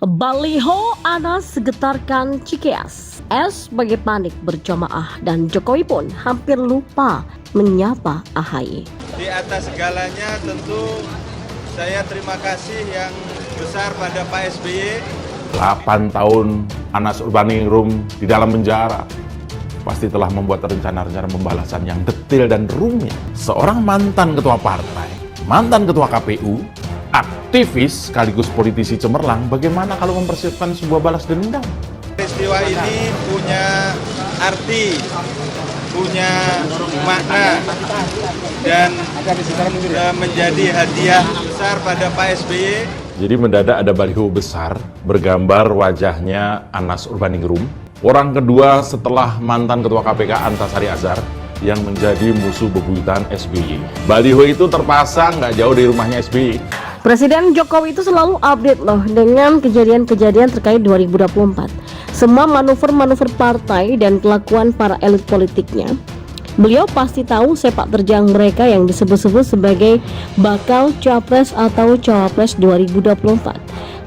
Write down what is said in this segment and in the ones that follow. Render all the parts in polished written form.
Baliho Anas getarkan Cikeas. Bagi panik berjamaah dan Jokowi pun hampir lupa menyapa AHY. Di atas segalanya tentu saya terima kasih yang besar pada Pak SBY. 8 tahun Anas Urbaningrum di dalam penjara pasti telah membuat rencana-rencana pembalasan yang detail dan rumit. Seorang mantan ketua partai, mantan ketua KPU, aktivis sekaligus politisi cemerlang, bagaimana kalau mempersiapkan sebuah balas dendam? Peristiwa ini punya arti, punya makna, dan menjadi hadiah besar pada Pak SBY. Jadi mendadak ada baliho besar bergambar wajahnya Anas Urbaningrum, orang kedua setelah mantan ketua KPK Antasari Azhar yang menjadi musuh bebuyutan SBY. Baliho itu terpasang nggak jauh dari rumahnya SBY. Presiden Jokowi itu selalu update loh dengan kejadian-kejadian terkait 2024. Semua manuver-manuver partai dan kelakuan para elit politiknya. Beliau pasti tahu sepak terjang mereka yang disebut-sebut sebagai bakal capres atau cawapres 2024.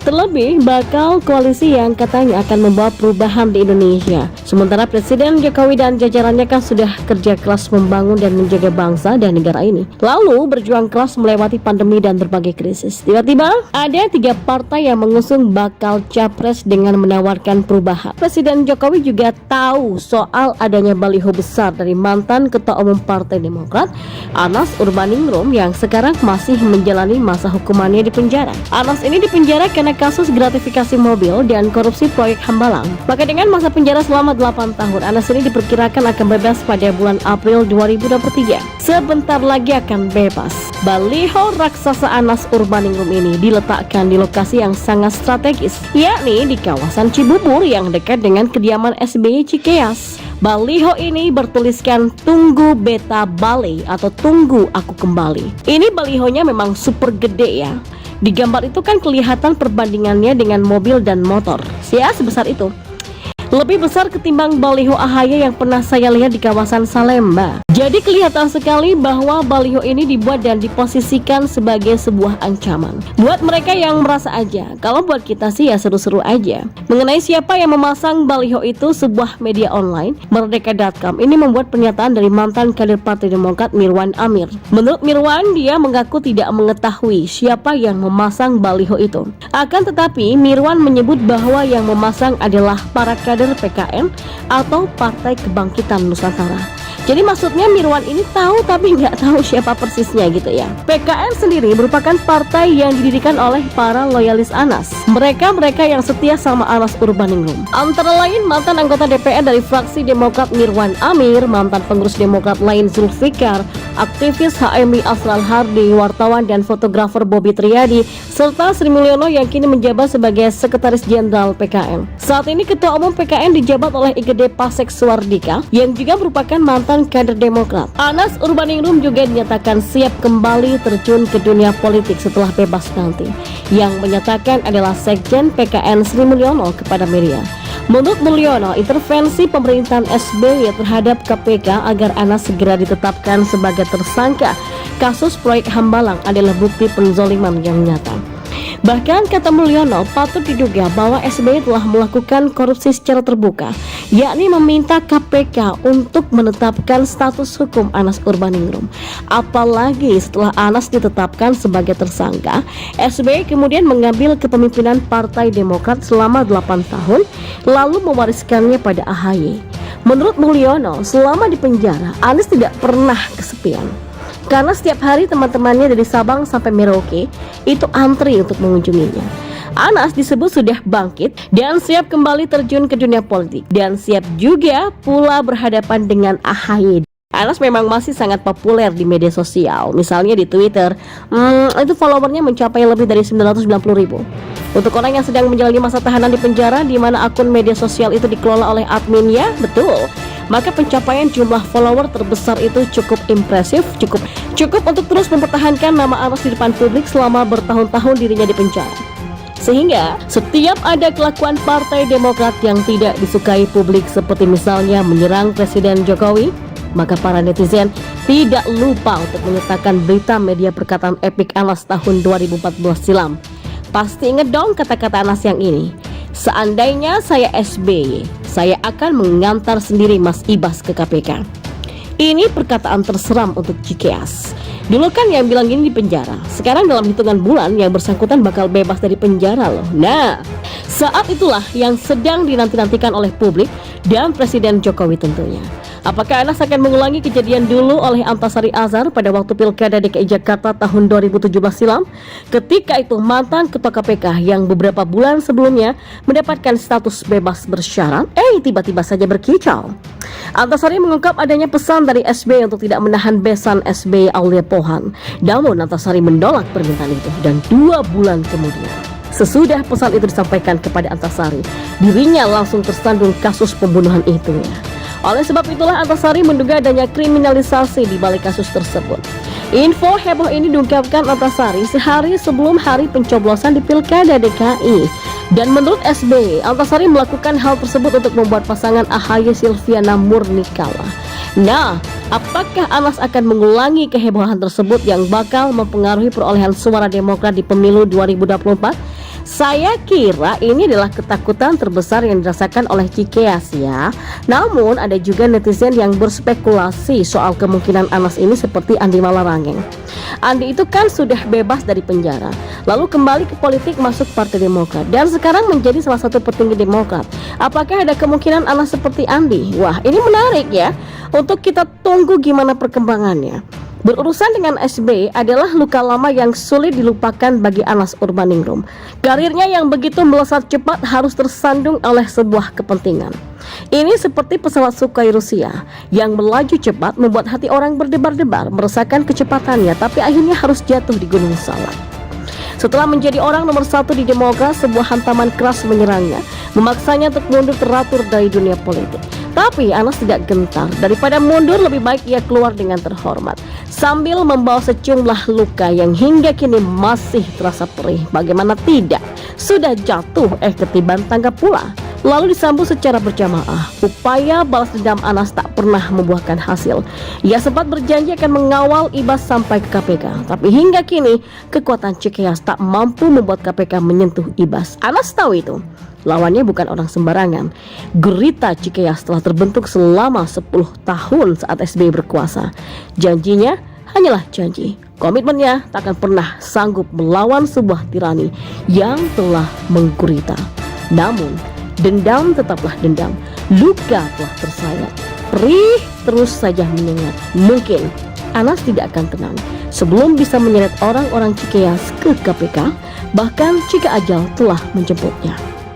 Terlebih bakal koalisi yang katanya akan membawa perubahan di Indonesia. Sementara Presiden Jokowi dan jajarannya kan sudah kerja keras membangun dan menjaga bangsa dan negara ini. Lalu berjuang keras melewati pandemi dan berbagai krisis. Tiba-tiba ada 3 partai yang mengusung bakal capres dengan menawarkan perubahan. Presiden Jokowi juga tahu soal adanya baliho besar dari mantan Ketua Umum Partai Demokrat, Anas Urbaningrum, yang sekarang masih menjalani masa hukumannya di penjara. Anas ini dipenjara karena kasus gratifikasi mobil dan korupsi proyek Hambalang. Maka dengan masa penjara selama 8 tahun, Anas ini diperkirakan akan bebas pada bulan April 2023. Sebentar lagi akan bebas. Baliho raksasa Anas Urbaningrum ini diletakkan di lokasi yang sangat strategis, yakni di kawasan Cibubur yang dekat dengan kediaman SBY Cikeas. Baliho ini bertuliskan "Tunggu Beta Bali" atau "Tunggu Aku Kembali". Ini balihonya memang super gede ya. Di gambar itu kan kelihatan perbandingannya dengan mobil dan motor. Ya, sebesar itu. Lebih besar ketimbang baliho AHY yang pernah saya lihat di kawasan Salemba. Jadi kelihatan sekali bahwa baliho ini dibuat dan diposisikan sebagai sebuah ancaman. Buat mereka yang merasa aja, kalau buat kita sih ya seru-seru aja. Mengenai siapa yang memasang baliho itu, sebuah media online, Merdeka.com, ini membuat pernyataan dari mantan kader Partai Demokrat Mirwan Amir. Menurut Mirwan, dia mengaku tidak mengetahui siapa yang memasang baliho itu. Akan tetapi, Mirwan menyebut bahwa yang memasang adalah para kader PKN atau Partai Kebangkitan Nusantara. Jadi maksudnya Mirwan ini tahu tapi nggak tahu siapa persisnya gitu ya. PKN sendiri merupakan partai yang didirikan oleh para loyalis Anas. Mereka yang setia sama Anas Urbaningrum. Antara lain mantan anggota DPR dari fraksi Demokrat Mirwan Amir, mantan pengurus Demokrat lain Zulfikar, aktivis HMI Asral Hardi, wartawan dan fotografer Bobi Triadi, serta Sri Mulyono yang kini menjabat sebagai Sekretaris Jenderal PKN. Saat ini Ketua Umum PKN dijabat oleh Igede Pasek Suardika yang juga merupakan mantan kader Demokrat. Anas Urbaningrum juga dinyatakan siap kembali terjun ke dunia politik setelah bebas nanti. Yang menyatakan adalah Sekjen PKN Sri Mulyono kepada media. Menurut Mulyono, intervensi pemerintahan SBY terhadap KPK agar Anas segera ditetapkan sebagai tersangka kasus proyek Hambalang adalah bukti penzoliman yang nyata. Bahkan kata Mulyono, patut diduga bahwa SBY telah melakukan korupsi secara terbuka, yakni meminta KPK untuk menetapkan status hukum Anas Urbaningrum. Apalagi setelah Anas ditetapkan sebagai tersangka, SBY kemudian mengambil kepemimpinan Partai Demokrat selama 8 tahun, lalu mewariskannya pada AHY. Menurut Mulyono, selama di penjara, Anas tidak pernah kesepian. Karena setiap hari teman-temannya dari Sabang sampai Merauke itu antri untuk mengunjunginya. Anas disebut sudah bangkit dan siap kembali terjun ke dunia politik, dan siap juga pula berhadapan dengan AHY. Anas memang masih sangat populer di media sosial. Misalnya di Twitter, itu followernya mencapai lebih dari 990.000. Untuk orang yang sedang menjalani masa tahanan di penjara, di mana akun media sosial itu dikelola oleh adminnya, betul, maka pencapaian jumlah follower terbesar itu cukup impresif, cukup untuk terus mempertahankan nama Anas di depan publik selama bertahun-tahun dirinya di penjara. Sehingga setiap ada kelakuan Partai Demokrat yang tidak disukai publik, seperti misalnya menyerang Presiden Jokowi, maka para netizen tidak lupa untuk menyertakan berita media perkataan epik Anas tahun 2014 silam. Pasti inget dong kata-kata Anas yang ini. Seandainya saya SBY, saya akan mengantar sendiri Mas Ibas ke KPK. Ini perkataan terseram untuk Cikeas. Dulu kan yang bilang gini di penjara, sekarang dalam hitungan bulan yang bersangkutan bakal bebas dari penjara loh. Nah, saat itulah yang sedang dinanti-nantikan oleh publik dan Presiden Jokowi tentunya. Apakah Anas akan mengulangi kejadian dulu oleh Antasari Azhar pada waktu Pilkada DKI Jakarta tahun 2017 silam? Ketika itu mantan Ketua KPK yang beberapa bulan sebelumnya mendapatkan status bebas bersyarat, tiba-tiba saja berkicau. Antasari mengungkap adanya pesan dari SBY untuk tidak menahan besan SBY Aulia Pohan. Namun Antasari menolak permintaan itu dan 2 bulan kemudian, sesudah pesan itu disampaikan kepada Antasari, dirinya langsung tersandung kasus pembunuhan itu ya. Oleh sebab itulah Antasari menduga adanya kriminalisasi di balik kasus tersebut. Info heboh ini diungkapkan Antasari sehari sebelum hari pencoblosan di Pilkada DKI. Dan menurut SBY, Antasari melakukan hal tersebut untuk membuat pasangan AHY Silviana murni kalah. Nah, apakah Anas akan mengulangi kehebohan tersebut yang bakal mempengaruhi perolehan suara Demokrat di pemilu 2024? Saya kira ini adalah ketakutan terbesar yang dirasakan oleh Cikeas ya. Namun ada juga netizen yang berspekulasi soal kemungkinan Anas ini seperti Andi Malarangeng. Andi itu kan sudah bebas dari penjara, lalu kembali ke politik masuk Partai Demokrat dan sekarang menjadi salah satu petinggi Demokrat. Apakah ada kemungkinan Anas seperti Andi? Wah, ini menarik ya. Untuk kita tunggu gimana perkembangannya. Berurusan dengan SBY adalah luka lama yang sulit dilupakan bagi Anas Urbaningrum. Karirnya yang begitu melesat cepat harus tersandung oleh sebuah kepentingan. Ini seperti pesawat Sukhoi Rusia yang melaju cepat membuat hati orang berdebar-debar merasakan kecepatannya, tapi akhirnya harus jatuh di Gunung Salak. Setelah menjadi orang nomor 1 di Demokrat, sebuah hantaman keras menyerangnya, memaksanya untuk mundur teratur dari dunia politik. Tapi Anas tidak gentar, daripada mundur lebih baik ia keluar dengan terhormat, sambil membawa sejumlah luka yang hingga kini masih terasa perih. Bagaimana tidak, sudah jatuh ketiban tangga pula. Lalu disambut secara berjamaah. Upaya balas dendam Anas tak pernah membuahkan hasil. Ia sempat berjanji akan mengawal Ibas sampai ke KPK, tapi hingga kini kekuatan Cikeas tak mampu membuat KPK menyentuh Ibas. Anas tahu itu. Lawannya bukan orang sembarangan. Gurita Cikeas telah terbentuk selama 10 tahun saat SBY berkuasa. Janjinya hanyalah janji. Komitmennya tak akan pernah sanggup melawan sebuah tirani yang telah menggurita. Namun, dendam tetaplah dendam. Luka telah tersayat. Perih terus saja menyengat. Mungkin Anas tidak akan tenang sebelum bisa menyeret orang-orang Cikeas ke KPK, bahkan jika ajal telah menjemputnya.